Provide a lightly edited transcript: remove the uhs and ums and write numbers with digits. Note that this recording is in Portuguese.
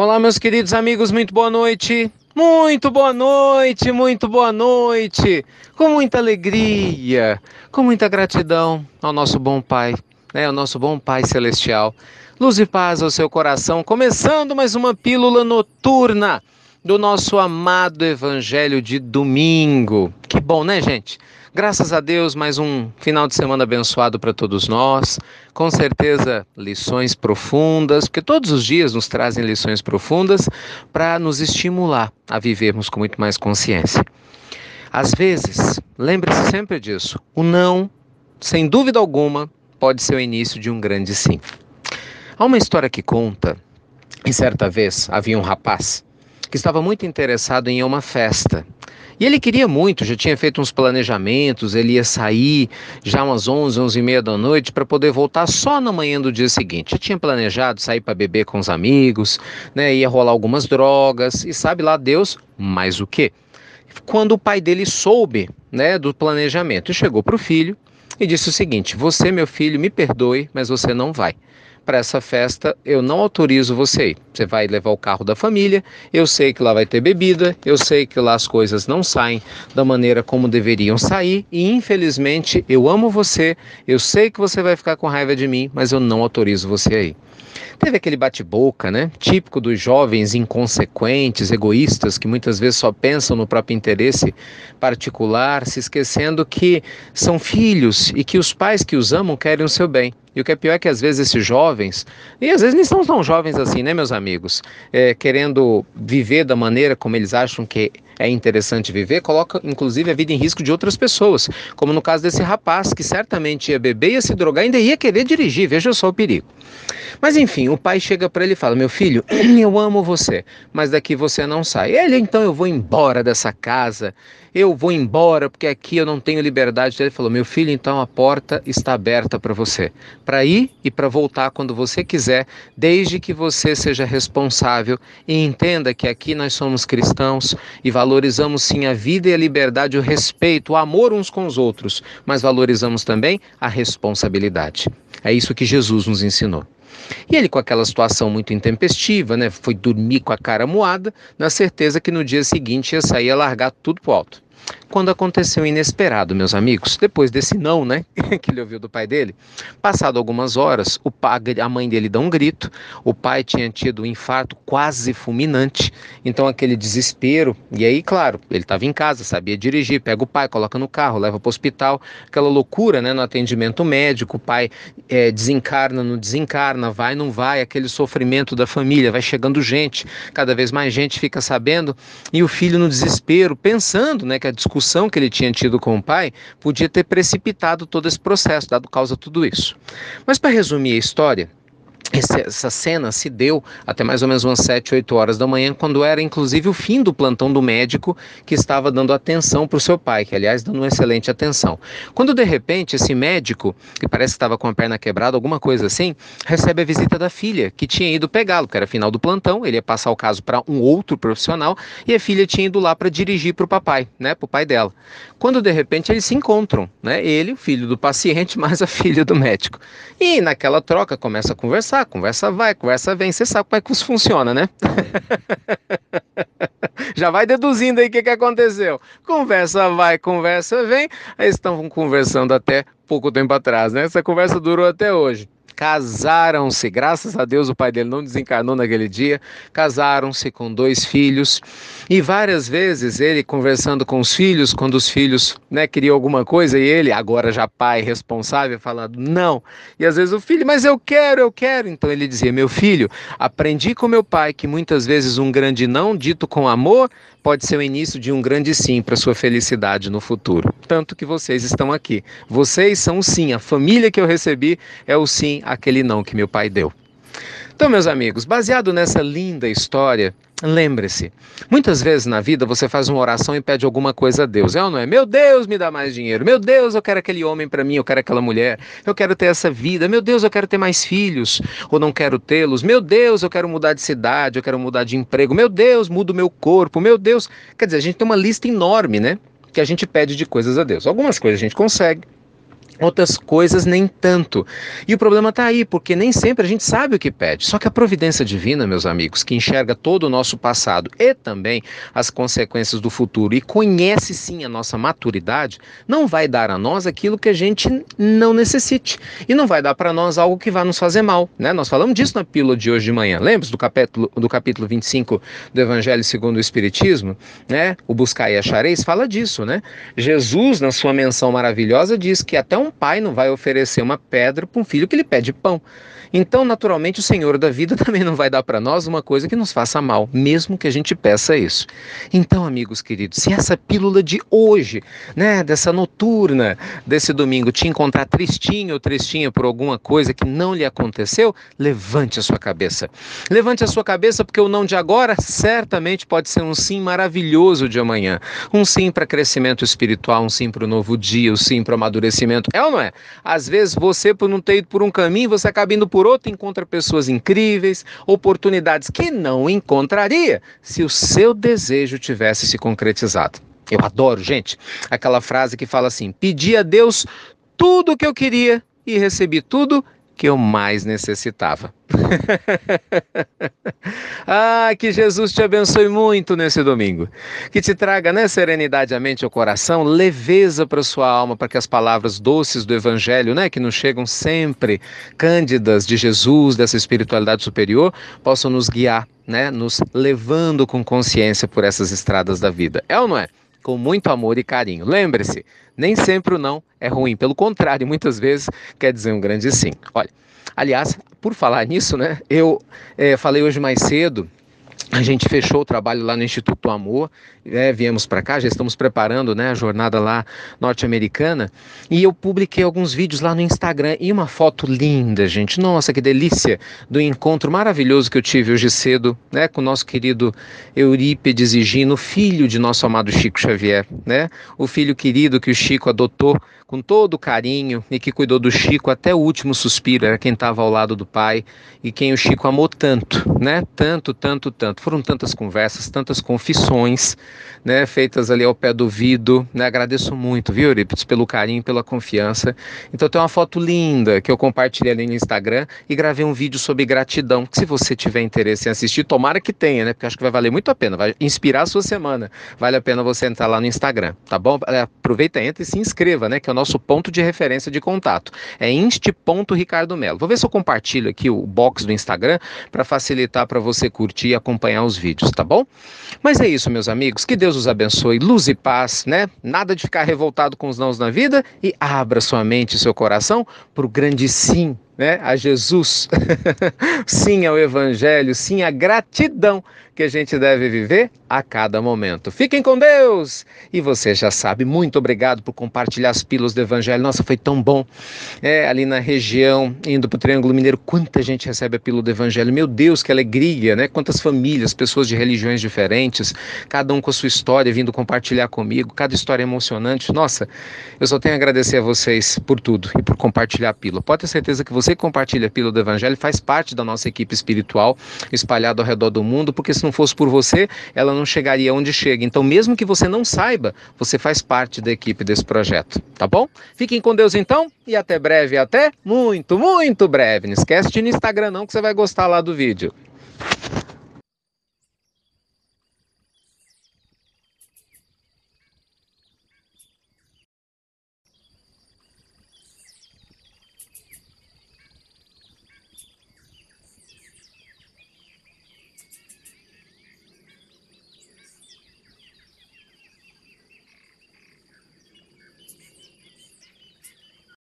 Olá, meus queridos amigos, muito boa noite. Muito boa noite, muito boa noite. Com muita alegria, com muita gratidão ao nosso bom Pai, ao nosso bom Pai Celestial. Luz e paz ao seu coração, começando mais uma pílula noturna do nosso amado Evangelho de domingo. Que bom, né, gente? Graças a Deus, mais um final de semana abençoado para todos nós. Com certeza, lições profundas, porque todos os dias nos trazem lições profundas para nos estimular a vivermos com muito mais consciência. Às vezes, lembre-se sempre disso, o não, sem dúvida alguma, pode ser o início de um grande sim. Há uma história que conta, que certa vez havia um rapaz que estava muito interessado em ir a uma festa. E ele queria muito, já tinha feito uns planejamentos, ele ia sair já umas 11, 11h30 da noite para poder voltar só na manhã do dia seguinte. Já tinha planejado sair para beber com os amigos, ia rolar algumas drogas e sabe lá Deus mais o quê. Quando o pai dele soube, do planejamento, chegou para o filho e disse o seguinte: você, meu filho, me perdoe, mas você não vai. Para essa festa eu não autorizo você a ir. Você vai levar o carro da família, eu sei que lá vai ter bebida, eu sei que lá as coisas não saem da maneira como deveriam sair e infelizmente eu amo você, eu sei que você vai ficar com raiva de mim, mas eu não autorizo você a ir. Teve aquele bate-boca, típico dos jovens inconsequentes, egoístas, que muitas vezes só pensam no próprio interesse particular, se esquecendo que são filhos e que os pais que os amam querem o seu bem. E o que é pior é que às vezes esses jovens, e às vezes nem são tão jovens assim, meus amigos, querendo viver da maneira como eles acham que é interessante viver, coloca inclusive a vida em risco de outras pessoas, como no caso desse rapaz que certamente ia beber, ia se drogar e ainda ia querer dirigir, veja só o perigo. Mas enfim, o pai chega para ele e fala: meu filho, eu amo você, mas daqui você não sai. Ele: então eu vou embora dessa casa, eu vou embora porque aqui eu não tenho liberdade. Ele falou: meu filho, então a porta está aberta para você, para ir e para voltar quando você quiser, desde que você seja responsável e entenda que aqui nós somos cristãos e valorizamos sim a vida e a liberdade, o respeito, o amor uns com os outros, mas valorizamos também a responsabilidade. É isso que Jesus nos ensinou. E ele, com aquela situação muito intempestiva, foi dormir com a cara moada, na certeza que no dia seguinte ia sair a largar tudo pro alto. Quando aconteceu o inesperado, meus amigos, depois desse não, que ele ouviu do pai dele, passado algumas horas, a mãe dele dá um grito, o pai tinha tido um infarto quase fulminante, então aquele desespero, e aí, claro, ele estava em casa, sabia dirigir, pega o pai, coloca no carro, leva para o hospital, aquela loucura, no atendimento médico, o pai desencarna, não desencarna, vai, não vai, aquele sofrimento da família, vai chegando gente, cada vez mais gente fica sabendo, e o filho no desespero, pensando, que a discussão que ele tinha tido com o pai podia ter precipitado todo esse processo, dado causa a tudo isso. Mas para resumir a história, essa cena se deu até mais ou menos umas 7, 8 horas da manhã, quando era inclusive o fim do plantão do médico que estava dando atenção para o seu pai, que aliás dando uma excelente atenção. Quando de repente esse médico, que parece que estava com a perna quebrada, alguma coisa assim, recebe a visita da filha, que tinha ido pegá-lo, que era final do plantão, ele ia passar o caso para um outro profissional, e a filha tinha ido lá para dirigir para o papai, para o pai dela. Quando de repente eles se encontram, ele, o filho do paciente, mais a filha do médico. E naquela troca começa a conversar, conversa vai, conversa vem, você sabe como é que isso funciona, Já vai deduzindo aí o que aconteceu. Conversa vai, conversa vem, aí estão conversando até pouco tempo atrás, Essa conversa durou até hoje. Casaram-se, graças a Deus o pai dele não desencarnou naquele dia, casaram-se com 2 filhos e várias vezes ele conversando com os filhos, quando os filhos queriam alguma coisa e ele, agora já pai responsável, falando não, e às vezes o filho, mas eu quero, então ele dizia: meu filho, aprendi com meu pai que muitas vezes um grande não dito com amor pode ser o início de um grande sim para sua felicidade no futuro, tanto que vocês estão aqui, vocês são o sim, a família que eu recebi é o sim, aquele não que meu pai deu. Então, meus amigos, baseado nessa linda história, lembre-se, muitas vezes na vida você faz uma oração e pede alguma coisa a Deus, é ou não é? Meu Deus, me dá mais dinheiro, meu Deus, eu quero aquele homem para mim, eu quero aquela mulher, eu quero ter essa vida, meu Deus, eu quero ter mais filhos, ou não quero tê-los, meu Deus, eu quero mudar de cidade, eu quero mudar de emprego, meu Deus, muda o meu corpo, meu Deus, quer dizer, a gente tem uma lista enorme, que a gente pede de coisas a Deus, algumas coisas a gente consegue, Outras coisas nem tanto. E o problema está aí, porque nem sempre a gente sabe o que pede. Só que a providência divina, meus amigos, que enxerga todo o nosso passado e também as consequências do futuro e conhece sim a nossa maturidade, não vai dar a nós aquilo que a gente não necessite. E não vai dar para nós algo que vá nos fazer mal, né? Nós falamos disso na pílula de hoje de manhã. Lembra do capítulo 25 do Evangelho segundo o Espiritismo? Né? O Buscai e Achareis fala disso, né? Jesus, na sua menção maravilhosa, diz que até um pai não vai oferecer uma pedra para um filho que lhe pede pão. Então, naturalmente, o Senhor da vida também não vai dar para nós uma coisa que nos faça mal, mesmo que a gente peça isso. Então, amigos queridos, se essa pílula de hoje, né, dessa noturna, desse domingo, te encontrar tristinho ou tristinha por alguma coisa que não lhe aconteceu, levante a sua cabeça. Levante a sua cabeça, porque o não de agora certamente pode ser um sim maravilhoso de amanhã. Um sim para crescimento espiritual, um sim para o novo dia, um sim para o amadurecimento. É ou não é? Às vezes você, por não ter ido por um caminho, você acaba indo por outro, encontra pessoas incríveis, oportunidades que não encontraria se o seu desejo tivesse se concretizado. Eu adoro, gente, aquela frase que fala assim: pedi a Deus tudo o que eu queria e recebi tudo que eu mais necessitava. Ah, que Jesus te abençoe muito nesse domingo. Que te traga, né, serenidade à mente e ao coração, leveza para sua alma, para que as palavras doces do Evangelho, né, que nos chegam sempre cândidas de Jesus, dessa espiritualidade superior, possam nos guiar, né, nos levando com consciência por essas estradas da vida. É ou não é? Com muito amor e carinho. Lembre-se, nem sempre o não é ruim. Pelo contrário, muitas vezes quer dizer um grande sim. Olha, aliás, por falar nisso, né, eu falei hoje mais cedo, a gente fechou o trabalho lá no Instituto Amor, viemos para cá, já estamos preparando, né, a jornada lá norte-americana, e eu publiquei alguns vídeos lá no Instagram e uma foto linda, gente, nossa, que delícia, do encontro maravilhoso que eu tive hoje cedo, né, com o nosso querido Eurípides e Gino, filho de nosso amado Chico Xavier, né, o filho querido que o Chico adotou com todo carinho e que cuidou do Chico até o último suspiro, era quem estava ao lado do pai e quem o Chico amou tanto, né, tanto, tanto, tanto. Foram tantas conversas, tantas confissões, né, feitas ali ao pé do ouvido, né, agradeço muito, viu, Eurípides, pelo carinho, pela confiança. Então tem uma foto linda que eu compartilhei ali no Instagram e gravei um vídeo sobre gratidão, que se você tiver interesse em assistir, tomara que tenha, né, porque acho que vai valer muito a pena, vai inspirar a sua semana, vale a pena você entrar lá no Instagram, tá bom? Aproveita, entra e se inscreva, né, que é o nosso ponto de referência de contato, é inst.ricardomelo. Vou ver se eu compartilho aqui o box do Instagram para facilitar para você curtir e acompanhar os vídeos, tá bom? Mas é isso, meus amigos, que Deus os abençoe, luz e paz, né? Nada de ficar revoltado com os nãos na vida e abra sua mente e seu coração para o grande sim, né? A Jesus, sim ao Evangelho, sim à gratidão que a gente deve viver a cada momento. Fiquem com Deus! E você já sabe, muito obrigado por compartilhar as pílulas do Evangelho. Nossa, foi tão bom. Ali na região, indo para o Triângulo Mineiro, quanta gente recebe a pílula do Evangelho. Meu Deus, que alegria, né? Quantas famílias, pessoas de religiões diferentes, cada um com a sua história, vindo compartilhar comigo, cada história emocionante. Nossa, eu só tenho a agradecer a vocês por tudo e por compartilhar a pílula. Pode ter certeza que você que compartilha a pílula do Evangelho faz parte da nossa equipe espiritual espalhada ao redor do mundo, porque se não fosse por você, ela não chegaria onde chega. Então, mesmo que você não saiba, você faz parte da equipe desse projeto, tá bom? Fiquem com Deus então e até breve, até muito, muito breve. Não esquece de ir no Instagram não, que você vai gostar lá do vídeo.